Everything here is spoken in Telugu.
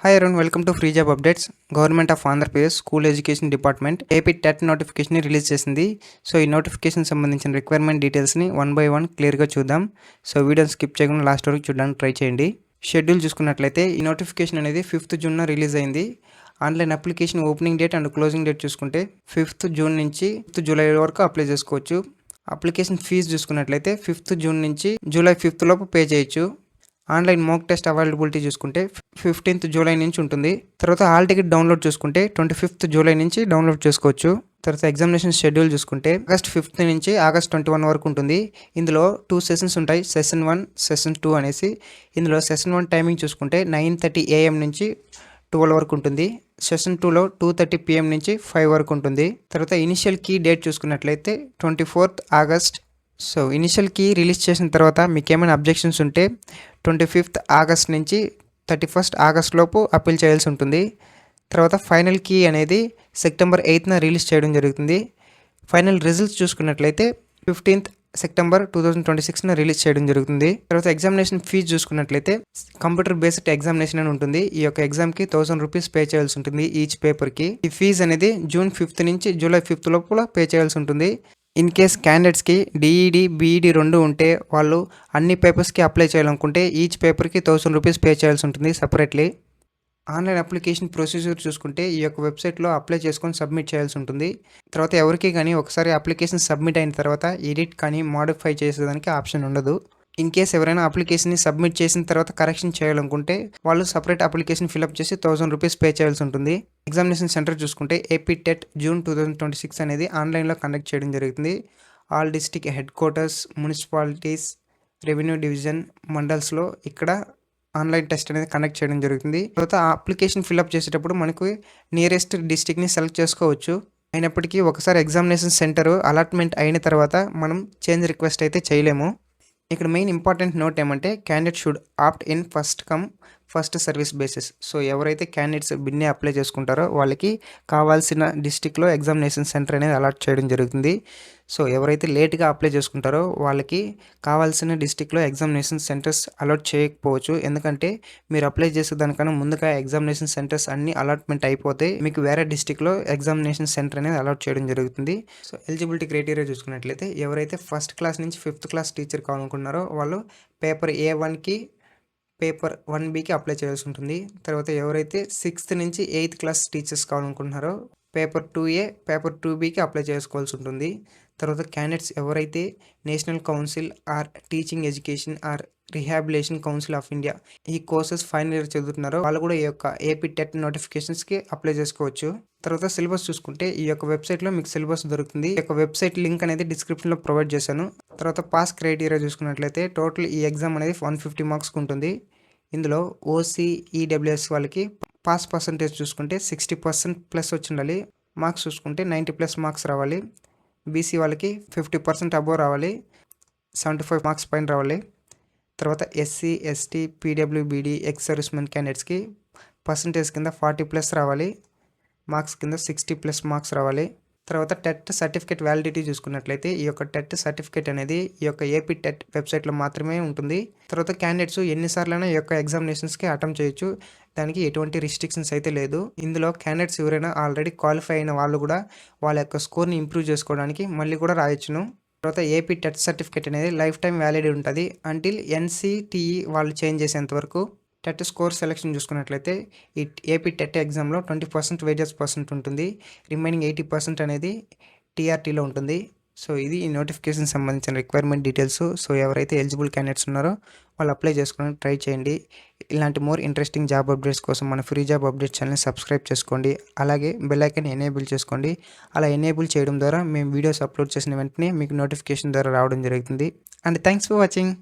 Hi everyone, welcome to Free Job Updates. Government of Andhra Pradesh School Education Department AP TET notification release చేసింది. సో ఈ నోటిఫికేషన్ సంబంధించిన రిక్వైర్మెంట్ డీటెయిల్స్ని వన్ బై వన్ క్లియర్గా చూద్దాం. సో వీడియోని స్కిప్ చేయకుండా లాస్ట్ వరకు చూడడానికి ట్రై చేయండి. షెడ్యూల్ చూసుకున్నట్లయితే ఈ నోటిఫికేషన్ అనేది 5th జూన్ రిలీజ్ అయింది. Online application opening date and closing date చూసుకుంటే 5th జూన్ నుంచి 5th జూలై వరకు అప్లై చేసుకోవచ్చు. అప్లికేషన్ ఫీజు చూసుకున్నట్లయితే 5th జూన్ నుంచి జూలై 5th లోపు పే చేయొచ్చు. ఆన్లైన్ మోక్ టెస్ట్ అవైలబిలిటీ చూసుకుంటే 15th జూలై నుంచి ఉంటుంది. తర్వాత హాల్ టికెట్ డౌన్లోడ్ చూసుకుంటే 25th జూలై నుంచి డౌన్లోడ్ చేసుకోవచ్చు. తర్వాత ఎగ్జామినేషన్ షెడ్యూల్ చూసుకుంటే ఆగస్ట్ 5th నుంచి ఆగస్ట్ 21 వరకు ఉంటుంది. ఇందులో 2 సెషన్స్ ఉంటాయి, సెషన్ 1 సెషన్ 2 అనేసి. ఇందులో సెషన్ 1 టైమింగ్ చూసుకుంటే 9:30 AM నుంచి 12 వరకు ఉంటుంది. సెషన్ 2లో 2:30 PM నుంచి 5 వరకు ఉంటుంది. తర్వాత ఇనిషియల్ కీ డేట్ చూసుకున్నట్లయితే 24th August. So initial key release చేసిన తర్వాత మీకు ఏమైనా అబ్జెక్షన్స్ ఉంటే 25th ఆగస్ట్ నుంచి 31st ఆగస్ట్ లోపు అప్పీల్ చేయాల్సి ఉంటుంది. తర్వాత ఫైనల్ కీ అనేది సెప్టెంబర్ 8th రిలీజ్ చేయడం జరుగుతుంది. ఫైనల్ రిజల్ట్స్ చూసుకున్నట్లయితే 15th సెప్టెంబర్ 2026 రిలీజ్ చేయడం జరుగుతుంది. తర్వాత ఎగ్జామినేషన్ ఫీజు చూసుకున్నట్లయితే కంప్యూటర్ బేస్డ్ ఎగ్జామినేషన్ అని ఉంటుంది. ఈ యొక్క ఎగ్జామ్కి 1000 రూపీస్ పే చేయాల్సి ఉంటుంది ఈచ్ పేపర్కి. ఈ ఫీజు అనేది జూన్ 5th నుంచి జూలై 5th లోపల పే చేయాల్సి ఉంటుంది. ఇన్ కేస్ క్యాండిడేట్స్కి డిఈడి బీఈడి 2 ఉంటే వాళ్ళు అన్ని పేపర్స్కి అప్లై చేయాలనుకుంటే ఈచ్ పేపర్కి 1000 రూపీస్ పే చేయాల్సి ఉంటుంది సపరేట్లీ. ఆన్లైన్ అప్లికేషన్ ప్రొసీజర్ చూసుకుంటే ఈ యొక్క వెబ్సైట్లో అప్లై చేసుకొని సబ్మిట్ చేయాల్సి ఉంటుంది. తర్వాత ఎవరికి కానీ ఒకసారి అప్లికేషన్ సబ్మిట్ అయిన తర్వాత ఎడిట్ కానీ మోడిఫై చేసేదానికి ఆప్షన్ ఉండదు. ఇన్ కేస్ ఎవరైనా అప్లికేషన్ని సబ్మిట్ చేసిన తర్వాత కరెక్షన్ చేయాలనుకుంటే వాళ్ళు సపరేట్ అప్లికేషన్ ఫిల్అప్ చేసి 1000 రూపీస్ పే చేయాల్సి ఉంటుంది. ఎగ్జామినేషన్ సెంటర్ చూసుకుంటే ఏపీ టెట్ జూన్ 2026 అనేది ఆన్లైన్లో కండక్ట్ చేయడం జరుగుతుంది. All district headquarters, municipalities, revenue division, మండల్స్లో ఇక్కడ ఆన్లైన్ టెస్ట్ అనేది కండక్ట్ చేయడం జరుగుతుంది. తర్వాత ఆ అప్లికేషన్ ఫిల్అప్ చేసేటప్పుడు మనకు నియరెస్ట్ డిస్ట్రిక్ట్ని సెలెక్ట్ చేసుకోవచ్చు. అయినప్పటికీ ఒకసారి ఎగ్జామినేషన్ సెంటర్ అలాట్మెంట్ అయిన తర్వాత మనం చేంజ్ రిక్వెస్ట్ అయితే చేయలేము. ఇక్కడ మెయిన్ ఇంపార్టెంట్ నోట్ ఏమంటే candidate should opt in first come first service basis. So ఎవరైతే క్యాండిడేట్స్ బిన్నే అప్లై చేసుకుంటారో వాళ్ళకి కావాల్సిన డిస్టిక్లో ఎగ్జామినేషన్ సెంటర్ అనేది అలాట్ చేయడం జరుగుతుంది. సో ఎవరైతే లేట్గా అప్లై చేసుకుంటారో వాళ్ళకి కావాల్సిన డిస్టిక్లో ఎగ్జామినేషన్ సెంటర్స్ అలాట్ చేయకపోవచ్చు. ఎందుకంటే మీరు అప్లై చేసే దానికన్నా ముందుగా ఎగ్జామినేషన్ సెంటర్స్ అన్ని అలాట్మెంట్ అయిపోతే మీకు వేరే డిస్టిక్లో ఎగ్జామినేషన్ సెంటర్ అనేది అలాట్ చేయడం జరుగుతుంది. సో ఎలిజిబిలిటీ క్రైటీరియా చూసుకున్నట్లయితే ఎవరైతే ఫస్ట్ క్లాస్ నుంచి 5th క్లాస్ టీచర్ కావాలనుకున్నారో వాళ్ళు పేపర్ A1కి పేపర్ 1Bకి అప్లై చేయాల్సి ఉంటుంది. తర్వాత ఎవరైతే 6th నుంచి 8th క్లాస్ టీచర్స్ కావాలనుకుంటున్నారో పేపర్ 2A పేపర్ 2Bకి అప్లై చేసుకోవాల్సి ఉంటుంది. తర్వాత క్యాండిడేట్స్ ఎవరైతే national council or teaching education or rehabilitation council of India ఈ కోర్సెస్ ఫైనల్ ఇయర్ చదువుతున్నారో వాళ్ళు కూడా ఈ యొక్క ఏపీ టెట్ నోటిఫికేషన్స్కి అప్లై చేసుకోవచ్చు. తర్వాత సిలబస్ చూసుకుంటే ఈ యొక్క వెబ్సైట్లో మీకు సిలబస్ దొరుకుతుంది. ఈ యొక్క వెబ్సైట్ లింక్ అనేది డిస్క్రిప్షన్లో ప్రొవైడ్ చేశాను. తర్వాత పాస్ క్రైటీరియా చూసుకున్నట్లయితే టోటల్ ఈ ఎగ్జామ్ అనేది 150 మార్క్స్కి ఉంటుంది. ఇందులో ఓసీ ఈడబ్ల్యూఎస్ వాళ్ళకి పాస్ పర్సంటేజ్ చూసుకుంటే 60% ప్లస్ వచ్చి ఉండాలి. మార్క్స్ చూసుకుంటే 90+ మార్క్స్ రావాలి. బీసీ వాళ్ళకి 50% అబోవ్ రావాలి, 75 మార్క్స్ పైన రావాలి. తర్వాత SC ST PWBD ex servicemen క్యాండిడేట్స్కి పర్సంటేజ్ కింద 40+ రావాలి, మార్క్స్ కింద 60+ మార్క్స్ రావాలి. తర్వాత టెట్ సర్టిఫికేట్ వ్యాలిడిటీ చూసుకున్నట్లయితే ఈ యొక్క టెట్ సర్టిఫికేట్ అనేది ఈ యొక్క ఏపీ టెట్ వెబ్సైట్లో మాత్రమే ఉంటుంది. తర్వాత క్యాండిడేట్స్ ఎన్నిసార్లైనా ఈ యొక్క ఎగ్జామినేషన్స్కి అటెంప్ట్ చేయొచ్చు. దానికి ఎటువంటి రిస్ట్రిక్షన్స్ అయితే లేదు. ఇందులో క్యాండిడేట్స్ ఎవరైనా ఆల్రెడీ క్వాలిఫై అయిన వాళ్ళు కూడా వాళ్ళ యొక్క స్కోర్ని ఇంప్రూవ్ చేసుకోవడానికి మళ్ళీ కూడా రాయొచ్చును. తర్వాత ఏపీ టెట్ సర్టిఫికేట్ అనేది లైఫ్ టైం వ్యాలిడ్ ఉంటుంది అంటిల్ NCTE వాళ్ళు చేంజ్ చేసేంత వరకు. టెట్ స్కోర్ సెలెక్షన్ చూసుకున్నట్లయితే ఈ ఏపీ టెట్ ఎగ్జామ్లో 20% వెయిటేజ్ పర్సెంట్ ఉంటుంది. రిమైనింగ్ 80% అనేది TRTలో ఉంటుంది. సో ఇది ఈ నోటిఫికేషన్ సంబంధించిన రిక్వైర్మెంట్ డీటెయిల్స్. సో ఎవరైతే ఎలిజిబుల్ క్యాండిడేట్స్ ఉన్నారో వాళ్ళు అప్లై చేసుకోవడానికి ట్రై చేయండి. ఇలాంటి మోర్ ఇంట్రెస్టింగ్ జాబ్ అప్డేట్స్ కోసం మన ఫ్రీ జాబ్ అప్డేట్ ఛానల్ని సబ్స్క్రైబ్ చేసుకోండి. అలాగే బెల్ ఐకాన్ ఎనేబుల్ చేసుకోండి. అలా ఎనేబుల్ చేయడం ద్వారా మేము వీడియోస్ అప్లోడ్ చేసిన వెంటనే మీకు నోటిఫికేషన్ ద్వారా రావడం జరుగుతుంది. And thanks for watching.